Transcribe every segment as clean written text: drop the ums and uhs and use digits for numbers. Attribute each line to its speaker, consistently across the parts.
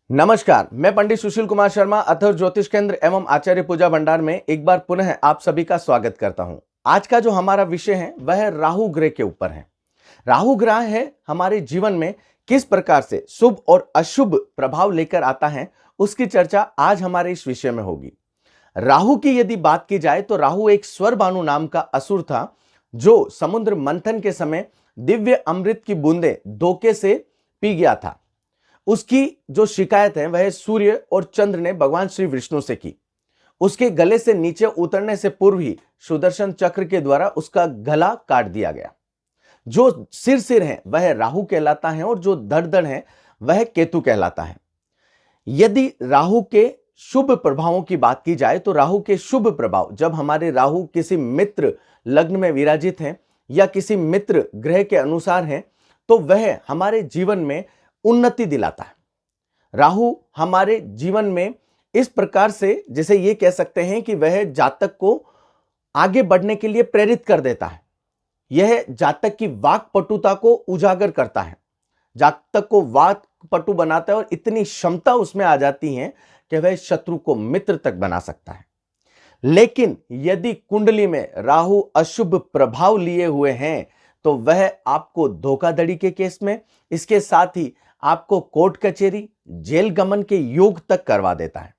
Speaker 1: नमस्कार, मैं पंडित सुशील कुमार शर्मा अथर्व ज्योतिष केंद्र एवं आचार्य पूजा भंडार में एक बार पुनः आप सभी का स्वागत करता हूं। आज का जो हमारा विषय है वह राहु ग्रह के ऊपर है। राहु ग्रह है हमारे जीवन में किस प्रकार से शुभ और अशुभ प्रभाव लेकर आता है, उसकी चर्चा आज हमारे इस विषय में होगी। राहु की यदि बात की जाए तो राहु एक स्वरभानु नाम का असुर था जो समुद्र मंथन के समय दिव्य अमृत की बूंदें धोखे से पी गया था। उसकी जो शिकायत है वह सूर्य और चंद्र ने भगवान श्री विष्णु से की। उसके गले से नीचे उतरने से पूर्व ही सुदर्शन चक्र के द्वारा उसका गला काट दिया गया। जो सिर है वह राहु कहलाता है और जो धड़ है वह केतु कहलाता है। यदि राहु के शुभ प्रभावों की बात की जाए तो राहु के शुभ प्रभाव, जब हमारे राहु किसी मित्र लग्न में विराजित हैं या किसी मित्र ग्रह के अनुसार हैं, तो वह हमारे जीवन में उन्नति दिलाता है। राहु हमारे जीवन में इस प्रकार से, जैसे ये कह सकते हैं कि वह जातक को आगे बढ़ने के लिए प्रेरित कर देता है। यह जातक की वाक पटुता को उजागर करता है, जातक को वाक पटु बनाता है और इतनी क्षमता उसमें आ जाती है कि वह शत्रु को मित्र तक बना सकता है। लेकिन यदि कुंडली में राहु अशुभ प्रभाव लिए हुए हैं तो वह आपको धोखाधड़ी के केस में, इसके साथ ही आपको कोर्ट कचहरी, जेल गमन के योग तक करवा देता है।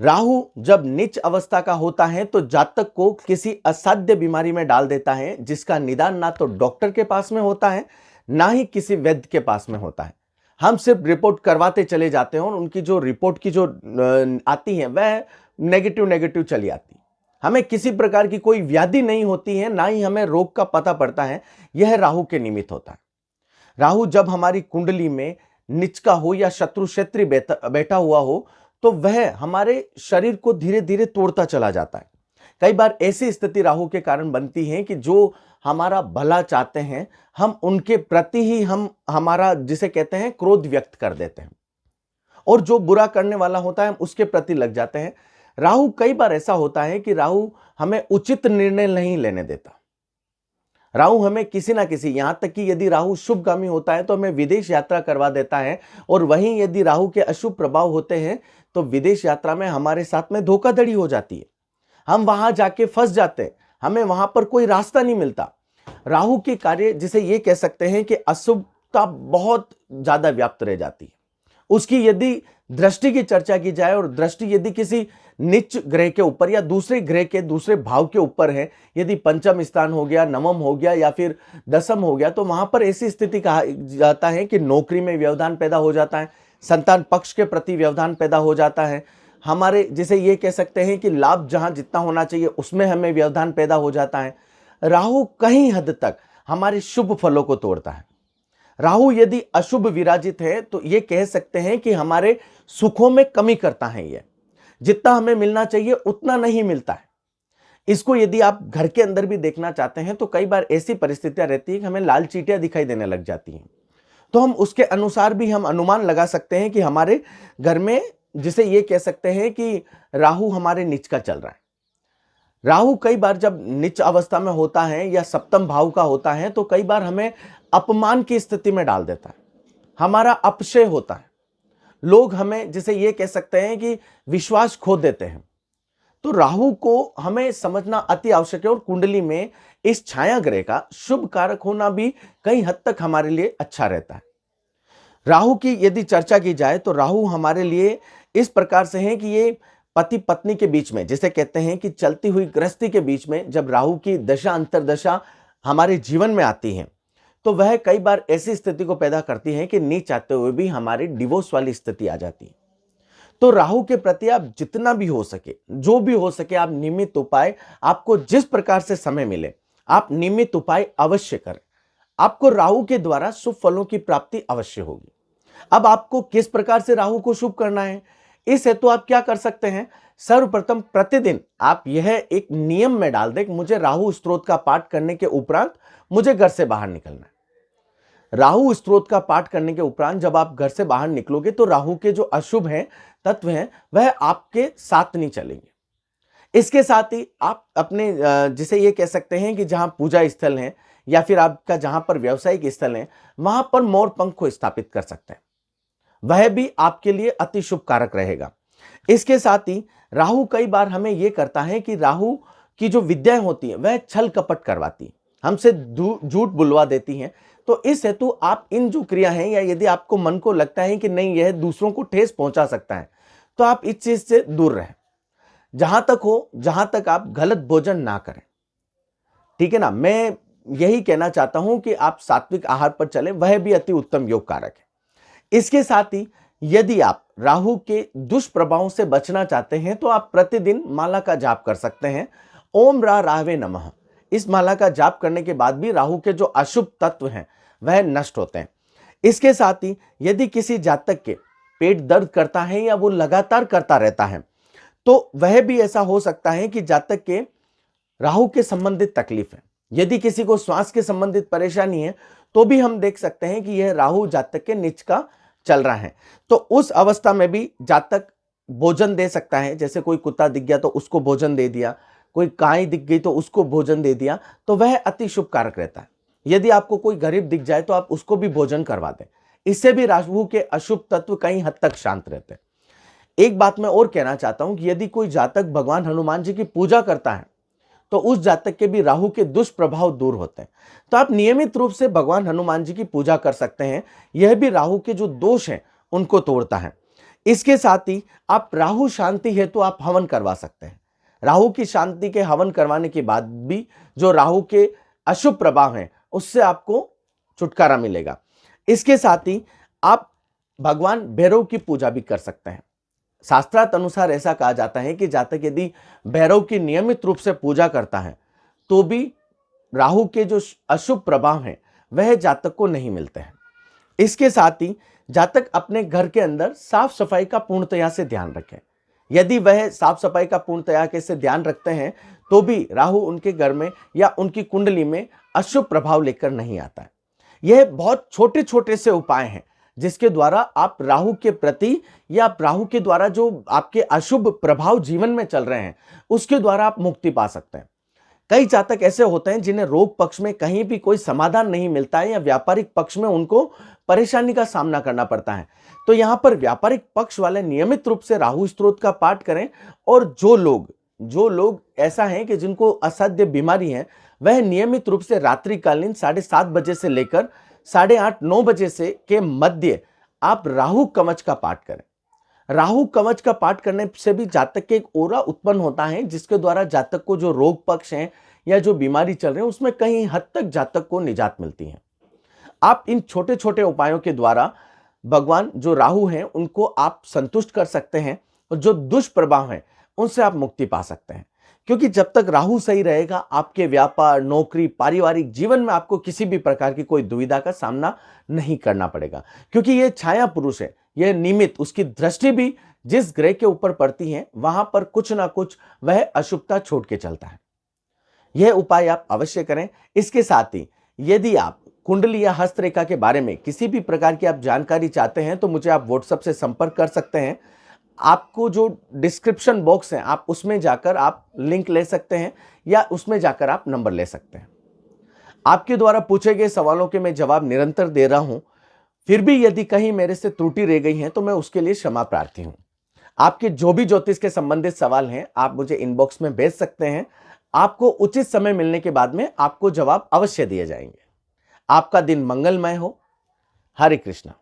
Speaker 1: राहु जब नीच अवस्था का होता है तो जातक को किसी असाध्य बीमारी में डाल देता है जिसका निदान ना तो डॉक्टर के पास में होता है ना ही किसी वैद्य के पास में होता है। हम सिर्फ रिपोर्ट करवाते चले जाते हैं और उनकी जो रिपोर्ट की जो आती है वह नेगेटिव चली आती है। हमें किसी प्रकार की कोई व्याधि नहीं होती है, ना ही हमें रोग का पता पड़ता है। यह राहु के निमित्त होता है। राहु जब हमारी कुंडली में नीच का हो या शत्रु क्षेत्री बैठा हुआ हो तो वह हमारे शरीर को धीरे धीरे तोड़ता चला जाता है। कई बार ऐसी स्थिति राहु के कारण बनती है कि जो हमारा भला चाहते हैं हम उनके प्रति ही हमारा जिसे कहते हैं क्रोध व्यक्त कर देते हैं, और जो बुरा करने वाला होता है हम उसके प्रति लग जाते हैं। राहु कई बार ऐसा होता है कि राहु हमें उचित निर्णय नहीं लेने देता। राहु हमें किसी ना किसी, यहां तक कि यदि राहु शुभगामी होता है तो हमें विदेश यात्रा करवा देता है, और वहीं यदि राहु के अशुभ प्रभाव होते हैं तो विदेश यात्रा में हमारे साथ में धोखाधड़ी हो जाती है। हम वहां जाके फंस जाते हैं, हमें वहां पर कोई रास्ता नहीं मिलता। राहु के कार्य, जिसे ये कह सकते हैं कि अशुभता बहुत ज्यादा व्याप्त रह जाती है। उसकी यदि दृष्टि की चर्चा की जाए और दृष्टि यदि किसी नीच ग्रह के ऊपर या दूसरे ग्रह के दूसरे भाव के ऊपर है, यदि पंचम स्थान हो गया, नवम हो गया या फिर दसम हो गया, तो वहां पर ऐसी स्थिति कहा जाता है कि नौकरी में व्यवधान पैदा हो जाता है, संतान पक्ष के प्रति व्यवधान पैदा हो जाता है, हमारे जिसे ये कह सकते हैं कि लाभ जहां जितना होना चाहिए उसमें हमें व्यवधान पैदा हो जाता है। राहु कहीं हद तक हमारे शुभ फलों को तोड़ता है। राहु यदि अशुभ विराजित है तो ये कह सकते हैं कि हमारे सुखों में कमी करता है। ये जितना हमें मिलना चाहिए उतना नहीं मिलता है। इसको यदि आप घर के अंदर भी देखना चाहते हैं तो कई बार ऐसी परिस्थितियां रहती है कि हमें लाल चींटियां दिखाई देने लग जाती हैं, तो हम उसके अनुसार भी हम अनुमान लगा सकते हैं कि हमारे घर में, जिसे ये कह सकते हैं कि राहु हमारे नीच का चल रहा है। राहु कई बार जब नीच अवस्था में होता है या सप्तम भाव का होता है तो कई बार हमें अपमान की स्थिति में डाल देता है, हमारा अपशय होता है, लोग हमें जिसे ये कह सकते हैं कि विश्वास खो देते हैं। तो राहु को हमें समझना अति आवश्यक है, और कुंडली में इस छाया ग्रह का शुभ कारक होना भी कई हद तक हमारे लिए अच्छा रहता है। राहु की यदि चर्चा की जाए तो राहु हमारे लिए इस प्रकार से है कि ये पति पत्नी के बीच में, जिसे कहते हैं कि चलती हुई गृहस्थी के बीच में जब राहु की दशा अंतरदशा हमारे जीवन में आती है तो वह कई बार ऐसी स्थिति को पैदा करती है कि नहीं चाहते हुए भी हमारी डिवोर्स वाली स्थिति आ जाती है। तो राहु के प्रति आप जितना भी हो सके, जो भी हो सके, आप नियमित उपाय, आपको जिस प्रकार से समय मिले आप नियमित उपाय अवश्य करें। आपको राहु के द्वारा शुभ फलों की प्राप्ति अवश्य होगी। अब आपको किस प्रकार से राहु को शुभ करना है, इस हेतु आप क्या कर सकते हैं। सर्वप्रथम प्रतिदिन आप यह एक नियम में डाल दें कि मुझे राहु स्तोत्र का पाठ करने के उपरांत मुझे घर से बाहर निकलना है। राहु स्तोत्र का पाठ करने के उपरांत जब आप घर से बाहर निकलोगे तो राहु के जो अशुभ हैं, तत्व हैं, वह आपके साथ नहीं चलेंगे। इसके साथ ही आप अपने जिसे ये कह सकते हैं कि जहां पूजा स्थल है या फिर आपका जहां पर व्यावसायिक स्थल है वहां पर मोर पंख को स्थापित कर सकते हैं। वह भी आपके लिए अति शुभ कारक रहेगा। इसके साथ ही राहु कई बार हमें यह करता है कि राहु की जो विद्याएं होती हैं वह छल कपट करवाती हैं, हमसे झूठ बुलवा देती हैं। तो इस हेतु आप इन जो क्रिया हैं, या यदि आपको मन को लगता है कि नहीं यह दूसरों को ठेस पहुंचा सकता है, तो आप इस चीज से दूर रहें। जहां तक आप गलत भोजन ना करें, ठीक है ना। मैं यही कहना चाहता हूं कि आप सात्विक आहार पर चलें, वह भी अति उत्तम योग कारक है। इसके साथ ही यदि आप राहु के दुष्प्रभावों से बचना चाहते हैं तो आप प्रतिदिन माला का जाप कर सकते हैं, ओम रा राहवे नमः। इस माला का जाप करने के बाद भी राहु के जो अशुभ तत्व हैं वह नष्ट होते हैं। इसके साथ ही यदि किसी जातक के पेट दर्द करता है या वो लगातार करता रहता है, तो वह भी ऐसा हो सकता है कि जातक के राहु के संबंधित तकलीफ है। यदि किसी को श्वास के संबंधित परेशानी है तो भी हम देख सकते हैं कि यह राहु जातक के नीच का चल रहा है। तो उस अवस्था में भी जातक भोजन दे सकता है। जैसे कोई कुत्ता दिख गया तो उसको भोजन दे दिया, कोई गाय दिख गई तो उसको भोजन दे दिया, तो वह अति शुभ कारक रहता है। यदि आपको कोई गरीब दिख जाए तो आप उसको भी भोजन करवा दें, इससे भी राहु के अशुभ तत्व कहीं हद तक शांत रहते हैं। एक बात मैं और कहना चाहता हूं कि यदि कोई जातक भगवान हनुमान जी की पूजा करता है तो उस जातक के भी राहु के दुष्प्रभाव दूर होते हैं। तो आप नियमित रूप से भगवान हनुमान जी की पूजा कर सकते हैं, यह भी राहु के जो दोष हैं उनको तोड़ता है। इसके साथ ही आप राहु शांति हेतु आप हवन करवा सकते हैं। राहु की शांति के हवन करवाने के बाद भी जो राहु के अशुभ प्रभाव हैं उससे आपको छुटकारा मिलेगा। इसके साथ ही आप भगवान भैरव की पूजा भी कर सकते हैं। शास्त्रार्थ अनुसार ऐसा कहा जाता है कि जातक यदि भैरव की नियमित रूप से पूजा करता है तो भी राहु के जो अशुभ प्रभाव हैं वह जातक को नहीं मिलते हैं। इसके साथ ही जातक अपने घर के अंदर साफ सफाई का पूर्णतया से ध्यान रखें। यदि वह साफ सफाई का पूर्णतया से ध्यान रखते हैं तो भी राहु उनके घर में या उनकी कुंडली में अशुभ प्रभाव लेकर नहीं आता है। यह बहुत छोटे छोटे से उपाय हैं जिसके द्वारा आप राहु के प्रति या राहु के द्वारा जो आपके अशुभ प्रभाव जीवन में चल रहे हैं उसके द्वारा आप मुक्ति पा सकते हैं। कई जातक ऐसे होते हैं जिन्हें रोग पक्ष में कहीं भी कोई समाधान नहीं मिलता है या व्यापारिक पक्ष में उनको परेशानी का सामना करना पड़ता है। तो यहां पर व्यापारिक पक्ष वाले नियमित रूप से राहु स्तोत्र का पाठ करें। और जो लोग ऐसा हैं कि जिनको असाध्य बीमारी है, वह नियमित रूप से रात्रिकालीन 7:30 बजे से लेकर 8:30-9 बजे से के मध्य आप राहु कवच का पाठ करें। राहु कवच का पाठ करने से भी जातक के एक ओरा उत्पन्न होता है जिसके द्वारा जातक को जो रोग पक्ष हैं या जो बीमारी चल रहे हैं उसमें कहीं हद तक जातक को निजात मिलती है। आप इन छोटे छोटे उपायों के द्वारा भगवान जो राहु हैं उनको आप संतुष्ट कर सकते हैं और जो दुष्प्रभाव हैं उनसे आप मुक्ति पा सकते हैं। क्योंकि जब तक राहु सही रहेगा आपके व्यापार, नौकरी, पारिवारिक जीवन में आपको किसी भी प्रकार की कोई दुविधा का सामना नहीं करना पड़ेगा। क्योंकि यह छाया पुरुष है, यह निमित्त, उसकी दृष्टि भी जिस ग्रह के ऊपर पड़ती है वहां पर कुछ ना कुछ वह अशुभता छोड़ के चलता है। यह उपाय आप अवश्य करें। इसके साथ ही यदि आप कुंडली या हस्तरेखा के बारे में किसी भी प्रकार की आप जानकारी चाहते हैं तो मुझे आप व्हाट्सएप से संपर्क कर सकते हैं। आपको जो डिस्क्रिप्शन बॉक्स है आप उसमें जाकर आप लिंक ले सकते हैं या उसमें जाकर आप नंबर ले सकते हैं। आपके द्वारा पूछे गए सवालों के मैं जवाब निरंतर दे रहा हूं, फिर भी यदि कहीं मेरे से त्रुटि रह गई है तो मैं उसके लिए क्षमा प्रार्थी हूं। आपके जो भी ज्योतिष के संबंधित सवाल हैं आप मुझे इनबॉक्स में भेज सकते हैं। आपको उचित समय मिलने के बाद में आपको जवाब अवश्य दिए जाएंगे। आपका दिन मंगलमय हो। हरे कृष्णा।